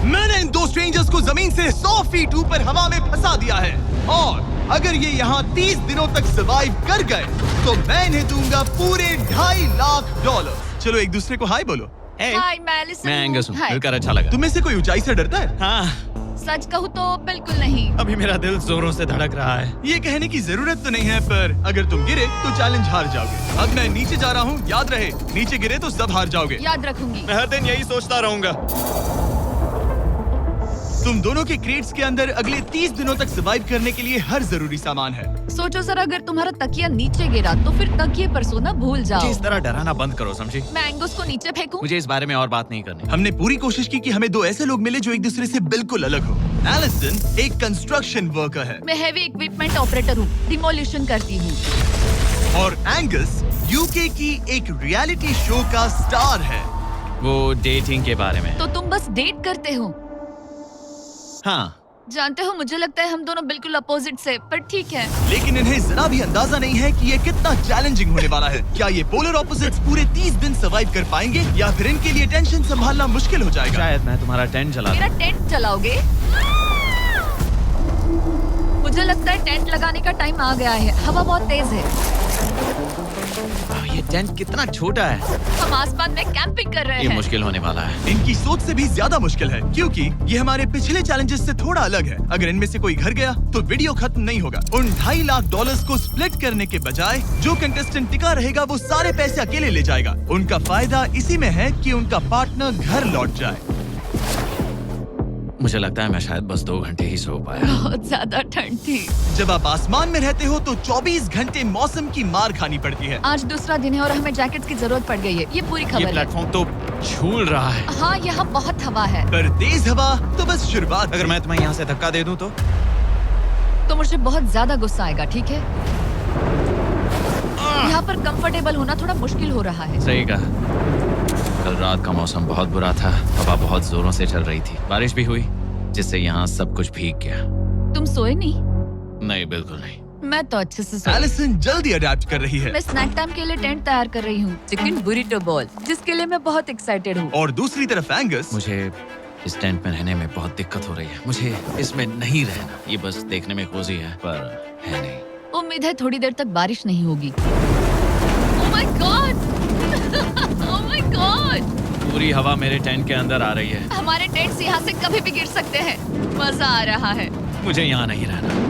मैंने इन दो स्ट्रेंजर्स को जमीन से 100 फीट ऊपर हवा में फंसा दिया है और अगर ये यहाँ 30 दिनों तक सर्वाइव कर गए तो मैं इन्हें दूंगा पूरे $2.5 लाख। चलो एक दूसरे को हाय बोलो। हाय, मैं एलिसन मैं एंगस हूँ, हाय। मिलकर अच्छा लगा। तुम्हें से कोई ऊंचाई से डरता है? हाँ, सच कहूँ तो बिल्कुल नहीं। अभी मेरा दिल जोरों से धड़क रहा है। ये कहने की जरूरत तो नहीं है, पर अगर तुम गिरे तो चैलेंज हार जाओगे। अब मैं नीचे जा रहा हूँ, याद रहे नीचे गिरे तो सब हार जाओगे। याद रखूंगी। मैं हर दिन यही सोचता रहूंगा। तुम दोनों के क्रेट्स के अंदर अगले 30 दिनों तक सर्वाइव करने के लिए हर जरूरी सामान है। सोचो सर, अगर तुम्हारा तकिया नीचे गिरा तो फिर तकिए पर सोना भूल मुझे जाओ। इस तरह डराना बंद करो, समझी? मैं एंगस को नीचे फेंकूं? मुझे इस बारे में और बात नहीं करनी। हमने पूरी कोशिश की कि हमें दो ऐसे लोग मिले जो एक दूसरे से बिल्कुल अलग हो। एलिसन एक कंस्ट्रक्शन वर्कर है मैं हेवी इक्विपमेंट ऑपरेटर हूँ, डिमोलिशन करती हूँ। और एंगस यूके की एक रियलिटी शो का स्टार है। वो डेटिंग के बारे में। तो तुम बस डेट करते हो? हाँ, जानते हो, मुझे लगता है हम दोनों बिल्कुल अपोजिट से, पर ठीक है। लेकिन इन्हें जरा भी अंदाजा नहीं है कि ये कितना चैलेंजिंग होने वाला है। क्या ये पोलर ऑपोजिट्स पूरे 30 दिन सर्वाइव कर पाएंगे या फिर इनके लिए टेंशन संभालना मुश्किल हो जाएगा? शायद मैं तुम्हारा टेंट जला मेरा टेंट जलाओगे? मुझे लगता है टेंट लगाने का टाइम आ गया है। हवा बहुत तेज है। ये टेंट कितना छोटा है। हम आसमान में कैंपिंग कर रहे ये हैं। मुश्किल होने वाला है। इनकी सोच से भी ज्यादा मुश्किल है क्योंकि ये हमारे पिछले चैलेंजेस से थोड़ा अलग है। अगर इनमें से कोई घर गया तो वीडियो खत्म नहीं होगा। उन $2.5 लाख को स्प्लिट करने के बजाय जो कंटेस्टेंट टिका रहेगा वो सारे पैसे अकेले ले जाएगा। उनका फायदा इसी में है कि उनका पार्टनर घर लौट जाए। मुझे लगता है मैं शायद बस 2 घंटे ही सो पाया। बहुत ज्यादा ठंड थी। जब आप आसमान में रहते हो तो 24 घंटे मौसम की मार खानी पड़ती है। आज दूसरा दिन है और हमें जैकेट्स की जरूरत पड़ गई है। ये पूरी ये खबर है। प्लेटफॉर्म तो झूल रहा है। हाँ, यहाँ बहुत हवा है। पर तेज हवा तो बस शुरुआत। अगर मैं तुम्हें यहाँ से धक्का दे दूं तो मुझे बहुत ज्यादा गुस्सा आएगा, ठीक है? यहाँ पर कंफर्टेबल होना थोड़ा मुश्किल हो रहा है। सही कहा। कल रात का मौसम बहुत बुरा था। हवा बहुत जोरों से चल रही थी। बारिश भी हुई जिससे यहाँ सब कुछ भीग गया। तुम सोए नहीं? नहीं, बिल्कुल नहीं। मैं तो अच्छे से सोई। एलिसन जल्दी अडेप्ट कर रही है मैं स्नैक टाइम के लिए टेंट तैयार कर रही हूँ, चिकन बुरिटो बॉल, जिसके लिए मैं बहुत एक्साइटेड हूँ। और दूसरी तरफ एंगस। मुझे इस टेंट में रहने में बहुत दिक्कत हो रही है। मुझे इसमें नहीं रहना। ये बस देखने में कोजी है पर है नहीं। उम्मीद है थोड़ी देर तक बारिश नहीं होगी। Oh my God! Oh my God! पूरी हवा मेरे टेंट के अंदर आ रही है। हमारे टेंट्स यहाँ से कभी भी गिर सकते हैं। मजा आ रहा है। मुझे यहाँ नहीं रहना।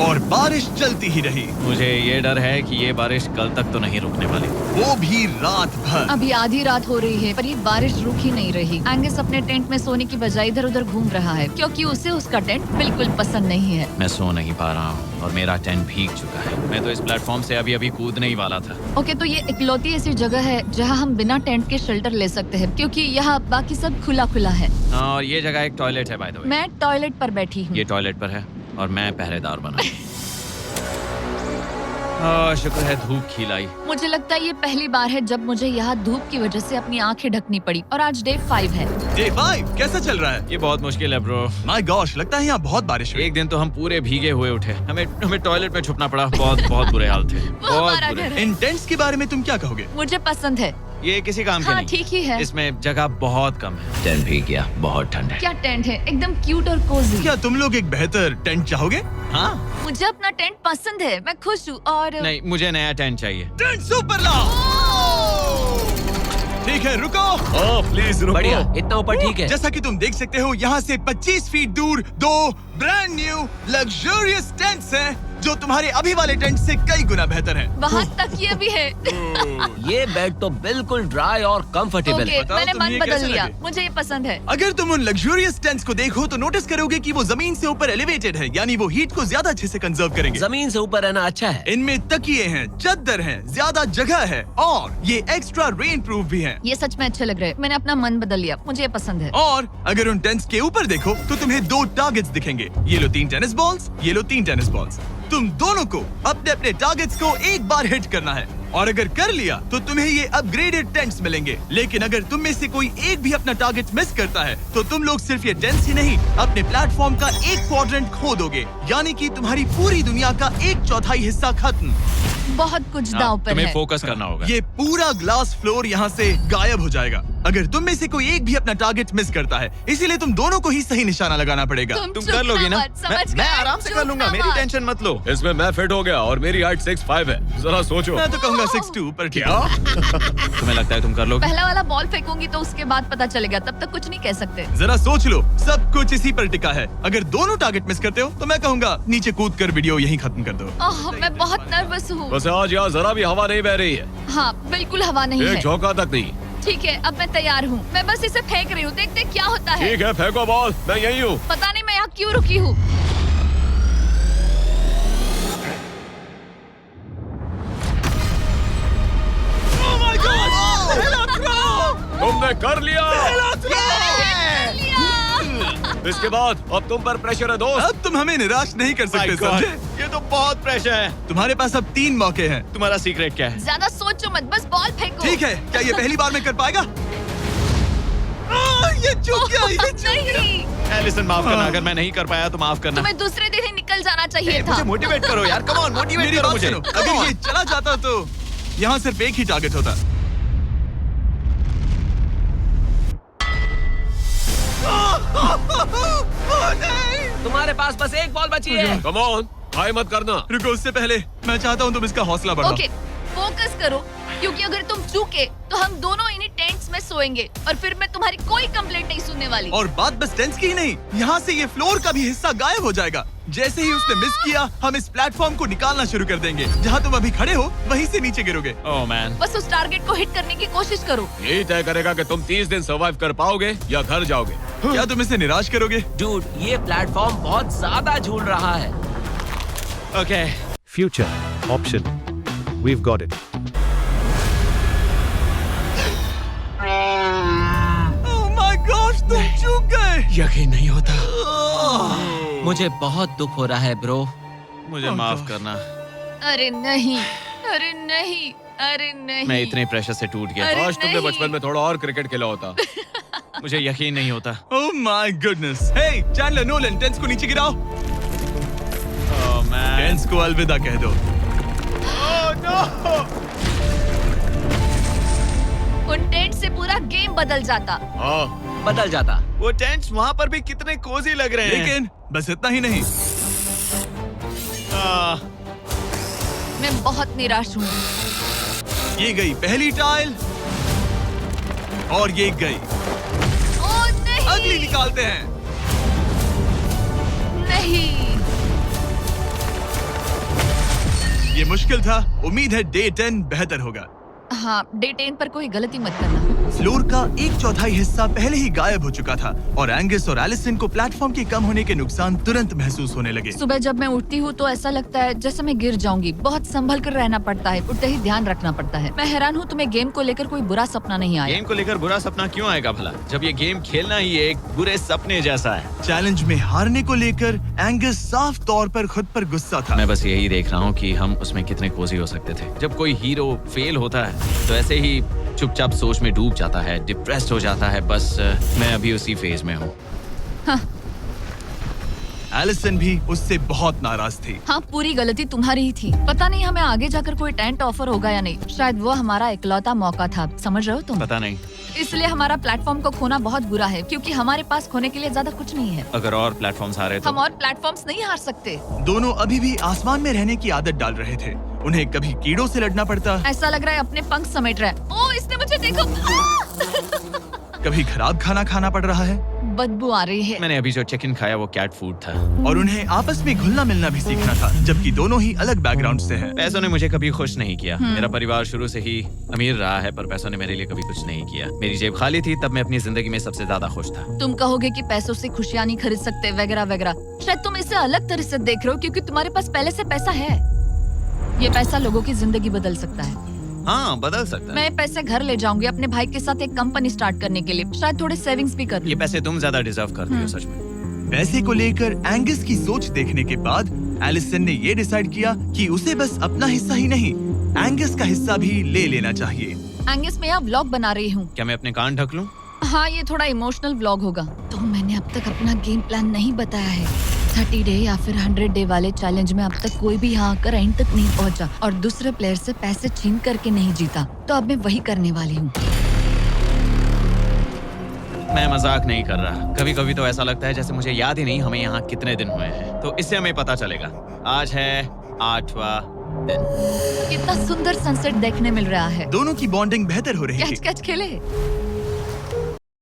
और बारिश चलती ही रही, मुझे ये डर है कि ये बारिश कल तक तो नहीं रुकने वाली। वो भी रात भर। अभी आधी रात हो रही है पर ये बारिश रुक ही नहीं रही। एंगस अपने टेंट में सोने की बजाय इधर उधर घूम रहा है क्योंकि उसे उसका टेंट बिल्कुल पसंद नहीं है। मैं सो नहीं पा रहा हूँ और मेरा टेंट भीग चुका है। मैं तो इस प्लेटफॉर्म से अभी कूदने ही वाला था। ओके, तो ये इकलौती ऐसी जगह है जहाँ हम बिना टेंट के शेल्टर ले सकते हैं क्योंकि यहाँ बाकी सब खुला खुला है। और ये जगह एक टॉयलेट है बाय द वे। मैं टॉयलेट पर बैठी हूँ। ये टॉयलेट पर है और मैं पहरेदार बना। शुक्र है धूप खिलाई। मुझे लगता है ये पहली बार है जब मुझे यहाँ धूप की वजह से अपनी आंखें ढकनी पड़ी। और आज डे 5 है। डे 5 कैसा चल रहा है? ये बहुत मुश्किल है ब्रो। माय गॉश, लगता है यहाँ बहुत बारिश हुई। एक दिन तो हम पूरे भीगे हुए उठे। हमें टॉयलेट में छुपना पड़ा। बहुत बुरे हाल थे। वो हमारा बुरे। घर है। इन टेंट्स के बारे में तुम क्या कहोगे? मुझे पसंद है। ये किसी काम के हाँ, नहीं। ठीक ही है। इसमें जगह बहुत कम है। टेंट भीग गया। बहुत ठंड है। क्या टेंट है, एकदम क्यूट और कोजी। क्या तुम लोग एक बेहतर टेंट चाहोगे? हाँ। मुझे अपना टेंट पसंद है, मैं खुश हूँ। और नहीं, मुझे नया टेंट चाहिए। टेंट सुपर लाओ। ठीक है, रुको। प्लीज रुको। बढ़िया, इतना ऊपर ठीक है। जैसा कि तुम देख सकते हो यहाँ से 25 फीट दूर 2 ब्रांड न्यू लग्जरियस टेंट्स हैं जो तुम्हारे अभी वाले टेंट से कई गुना बेहतर हैं। वहाँ तक ये भी है। ये बेड तो बिल्कुल ड्राई और कंफर्टेबल ओके, है। बताओ मैंने तुम्हें मन ये बदल कैसे लिया। लगे? मुझे ये पसंद है। अगर तुम उन लग्जरियस टेंट्स को देखो तो नोटिस करोगे कि वो जमीन से ऊपर एलिवेटेड है, यानी वो हीट को ज्यादा अच्छे से कंजर्व करेंगे। जमीन से ऊपर रहना अच्छा है। इनमें तकिए हैं, चद्दर हैं, ज्यादा जगह है और ये एक्स्ट्रा रेन प्रूफ भी हैं। ये सच में अच्छे लग रहे हैं। मैंने अपना मन बदल लिया, मुझे ये पसंद है। और अगर उन टेंट्स के ऊपर देखो तो तुम्हें 2 टारगेट्स दिखेंगे। ये लो 3 टेनिस बॉल्स, ये लो 3 टेनिस बॉल्स। तुम दोनों को अपने अपने टारगेट्स को एक बार हिट करना है और अगर कर लिया तो तुम्हें ये अपग्रेडेड टेंट्स मिलेंगे। लेकिन अगर तुम में से कोई एक भी अपना टारगेट मिस करता है तो तुम लोग सिर्फ ये टेंट्स ही नहीं अपने प्लेटफॉर्म का एक क्वाड्रेंट खो दोगे, यानी कि तुम्हारी पूरी दुनिया का 1/4 हिस्सा खत्म। बहुत कुछ दांव पर तुम्हें है। फोकस करना होगा। ये पूरा ग्लास फ्लोर यहाँ से गायब हो जाएगा। अगर तुम में से कोई एक भी अपना टारगेट मिस करता है, इसीलिए तुम दोनों को ही सही निशाना लगाना पड़ेगा। तुम तुम चुप कर लोगी ना? मत, समझ मैं गए? आराम से चुप कर लूंगा, ना मेरी मत। टेंशन मत लो। इसमें मैं फिट हो गया और मेरी हाइट 6'5" है। जरा सोचो। मैं तो कहूँगा 6'2", पर क्या? तुम्हें लगता है तुम कर लोगे? पहला वाला बॉल फेंकूंगी तो उसके बाद पता चलेगा, तब तक कुछ नहीं कह सकते। जरा सोच लो, सब कुछ इसी पर टिका है। अगर दोनों टारगेट मिस करते हो तो मैं कहूँगा नीचे कूद कर वीडियो यहीं खत्म कर दो। ओह, मैं बहुत नर्वस हूँ। बस आज यहाँ जरा भी हवा नहीं बह रही है, हाँ, बिल्कुल हवा नहीं एक है। झोंका तक नहीं। ठीक है, अब मैं तैयार हूँ। मैं बस इसे फेंक रही हूँ, देखते हैं क्या होता है। ठीक है, फेंको बॉल, मैं यही हूँ। पता नहीं मैं यहाँ क्यों रुकी हूँ। तुमने कर लिया। इसके बाद अब तुम पर प्रेशर है दोस्त। अब तुम हमें निराश नहीं कर सकते, My God, समझे? ये तो बहुत प्रेशर है। तुम्हारे पास अब 3 मौके हैं। तुम्हारा सीक्रेट क्या है? ज्यादा सोचो मत, बस बॉल फेंको। ठीक है, क्या ये पहली बार में कर पाएगा? ये चूक गया, ये चूक गया। नहीं, एलिसन माफ करना, अगर मैं नहीं कर पाया तो माफ करना। तुम्हें दूसरे दिन ही निकल जाना चाहिए था। मुझे मोटिवेट करो यार, कम ऑन मोटिवेट मेरी करो बात मुझे। सुनो, अगर ये चला जाता तो यहाँ सिर्फ एक ही टारगेट होता। तुम्हारे पास बस एक बॉल बची है। कम ऑन, हाई मत करना। रुको, उससे पहले मैं चाहता हूँ तुम इसका हौसला बढ़ाओ। ओके, फोकस करो, क्योंकि अगर तुम चूके तो हम दोनों इन्हीं टेंट्स में सोएंगे और फिर मैं तुम्हारी कोई कंप्लेंट नहीं सुनने वाली। और बात बस टेंस की ही नहीं, यहाँ से ये फ्लोर का भी हिस्सा गायब हो जाएगा। जैसे ही उसने मिस किया, हम इस प्लेटफॉर्म को निकालना शुरू कर देंगे। जहाँ तुम अभी खड़े हो, वहीं से नीचे गिरोगे। ओह मैन, बस उस टारगेट को हिट करने की कोशिश करो। यही तय करेगा कि तुम 30 दिन सर्वाइव कर पाओगे या घर जाओगे। क्या तुम इसे निराश करोगे? डूड, ये प्लेटफॉर्म बहुत ज्यादा झूल रहा है। Okay. Future option. We've got it. Oh my God, तुम चूक गए। यकीन नहीं होता। मुझे बहुत दुख हो रहा है ब्रो। मुझे माफ करना। अरे नहीं, अरे नहीं, अरे नहीं। मैं इतने प्रेशर से टूट गया। अरे काश तुमने नहीं। बचपन में थोड़ा और क्रिकेट खेला होता। मुझे यकीन नहीं होता। Oh my goodness. Hey Chandler, Nolan, टेंस को नीचे गिराओ। Oh man. टेंस को अलविदा कह दो। उन टेंट से पूरा गेम बदल जाता। हाँ, बदल जाता। वो टेंट्स वहाँ पर भी कितने कोजी लग रहे हैं। लेकिन बस इतना ही नहीं, आह, मैं बहुत निराश हूँ। ये गई पहली टाइल और ये गई। ओह नहीं, अगली निकालते हैं। नहीं। ये मुश्किल था, उम्मीद है डे 10 बेहतर होगा। हाँ, डे 10 पर कोई गलती मत करना। फ्लोर का 1/4 हिस्सा पहले ही गायब हो चुका था और एंगस और एलिसन को प्लेटफॉर्म के कम होने के नुकसान तुरंत महसूस होने लगे। सुबह जब मैं उठती हूँ तो ऐसा लगता है जैसे मैं गिर जाऊंगी। बहुत संभल कर रहना पड़ता है, उठते ही ध्यान रखना पड़ता है। मैं हैरान हूँ तुम्हें गेम को लेकर कोई बुरा सपना नहीं आया। गेम को लेकर बुरा सपना क्यों आएगा भला, जब ये गेम खेलना ही एक बुरे सपने जैसा है। चैलेंज में हारने को लेकर एंगस साफ तौर पर खुद पर गुस्सा था। मैं बस यही देख रहा हूँ कि हम उसमें कितने कोजी हो सकते थे। जब कोई हीरो फेल होता है तो ऐसे ही चुपचाप सोच में डूब जाता है, डिप्रेस्ड हो जाता है। बस मैं अभी उसी फेज में हूँ। एलिसन भी उससे बहुत नाराज थी। हाँ, पूरी गलती तुम्हारी ही थी। पता नहीं हमें आगे जाकर कोई टेंट ऑफर होगा या नहीं। शायद वो हमारा इकलौता मौका था, समझ रहे हो तुम? पता नहीं, इसलिए हमारा प्लेटफॉर्म को खोना बहुत बुरा है, क्योंकि हमारे पास खोने के लिए ज्यादा कुछ नहीं है। अगर और प्लेटफॉर्म्स आ रहे हम तो। और प्लेटफॉर्म्स नहीं हार सकते। दोनों अभी भी आसमान में रहने की आदत डाल रहे थे। उन्हें कभी कीड़ों से लड़ना पड़ता, ऐसा लग रहा है अपने पंख समेट रहा है। ओह, इसने मुझे देखो। कभी खराब खाना खाना पड़ रहा है बदबू आ रही है। मैंने अभी जो चिकन खाया वो कैट फूड था। और उन्हें आपस में घुलना मिलना भी सीखना था, जबकि दोनों ही अलग बैकग्राउंड से हैं। पैसों ने मुझे कभी खुश नहीं किया। मेरा परिवार शुरू से ही अमीर रहा है, पर पैसों ने मेरे लिए कभी कुछ नहीं किया। मेरी जेब खाली थी तब मैं अपनी जिंदगी में सबसे ज्यादा खुश था। तुम कहोगे कि पैसों से खुशियां नहीं खरीद सकते वगैरह वगैरह। शायद तुम इसे अलग तरह से देख रहे हो, क्योंकि तुम्हारे पास पहले से पैसा है। ये पैसा लोगों की जिंदगी बदल सकता है। हाँ, बदल सकता है। मैं पैसे घर ले जाऊंगी अपने भाई के साथ एक कंपनी स्टार्ट करने के लिए। शायद थोड़े सेविंग्स भी कर लूं। ये पैसे तुम ज्यादा डिजर्व करती हो सच में। पैसे को लेकर एंगस की सोच देखने के बाद एलिसन ने ये डिसाइड किया कि उसे बस अपना हिस्सा ही नहीं, एंगस का हिस्सा भी ले लेना चाहिए। एंगस, मैं यहाँ व्लॉग बना रही हूँ। क्या मैं अपने कान ढक लूं? हाँ, ये थोड़ा इमोशनल व्लॉग होगा। तो मैंने अब तक अपना गेम प्लान नहीं बताया है। 30 डे या फिर 100 डे वाले चैलेंज में अब तक कोई भी यहाँ आकर एंड तक नहीं पहुँचा और दूसरे प्लेयर से पैसे छीन करके नहीं जीता। तो अब मैं वही करने वाली हूँ। मैं मजाक नहीं कर रहा। कभी कभी तो ऐसा लगता है जैसे मुझे याद ही नहीं हमें यहाँ कितने दिन हुए हैं। तो इससे हमें पता चलेगा। आज है 8वां दिन। कितना सुंदर सनसेट देखने मिल रहा है। दोनों की बॉन्डिंग बेहतर हो रही कैच थी। कैच खेले।